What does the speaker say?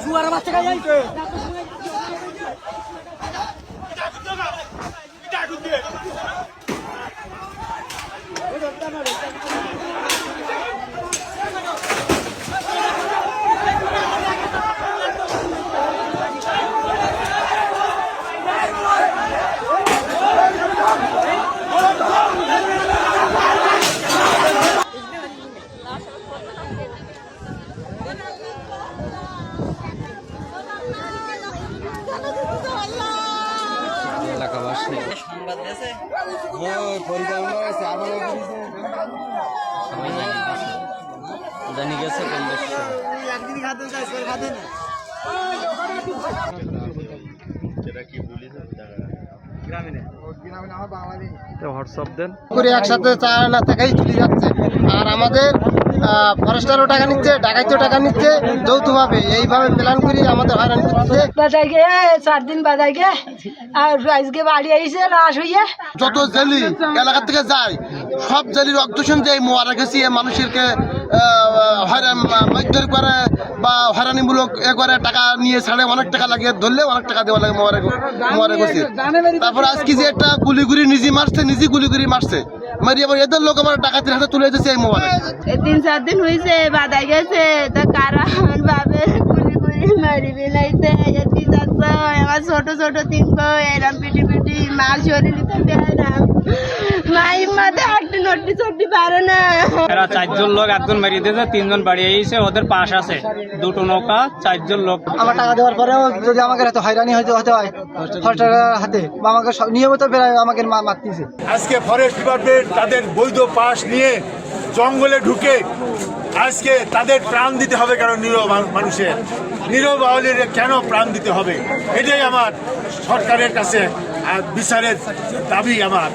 Suara baca kayak itu. জানি গেছে কোন দেশ হোয়াটসঅ্যাপ দেন করে একসাথে চার না থাকাই চলে যাচ্ছে। আর আমাদের ফরেস্টারও টাকা নিচ্ছে, ডাকাইতেও টাকা নিচ্ছে যৌথভাবে, এইভাবে প্ল্যান করে আমাদের হয়রানি করছে। বাজাই গে 4 দিন বাজাই গে আর আজকে বাড়ি আইছে লাশ হইয়া। যত জেলি এলাকা থেকে যায় সব জেলির অধ্যুষণ যে মোয়ারা গেছি মানুষেরকে হয়রান মারধর করে বা হয়রানিমূলক এ করে, টাকা নিয়ে ছাড়ে, অনেক টাকা লাগিয়ে ধরলে অনেক টাকা দেওয়া লাগে মোয়ারে গেছি। তারপর আজকে যে একটা গুলিগুড়ি নিজে মারছে, নিজে গুলিগুড়ি মারছে, মারিয়ে আবার এদের লোক আমার ডাকাতির হাতে তুলে দিয়েছে এই মোবাইলে। 3-4 দিন হয়েছে বাদাই গেছে, তা কারণ ভাবে গুলি মারি বেলাইছে। আমার ছোট ছোট 3 বউ এরম পিটি পিটি মাল শরীর নিতে দেয় না, মাই মাঝে হাঁটতে নড়তে চড়তে পারে না। এরা 4 জন লোক একজন মারিয়ে দিয়েছে, 3 জন বাড়ি আইছে, ওদের পাশ আছে 2টো নৌকা, 4 জন লোক। আমার টাকা দেওয়ার পরেও যদি আমাকে হাতে হয়রানি হতে হয় ফরেস্টারের হাতে বা আমাকে নিয়মিত আমাকে মারতেছে। আজকে ফরেস্ট ডিপার্টমেন্ট তাদের বৈধ পাস নিয়ে জঙ্গলে ঢুকে আজকে তাদের প্রাণ দিতে হবে, কারণ নীরব মানুষের, নীরব আওয়ালের কেন প্রাণ দিতে হবে? এটাই আমার সরকারের কাছে বিচারের দাবি আমার।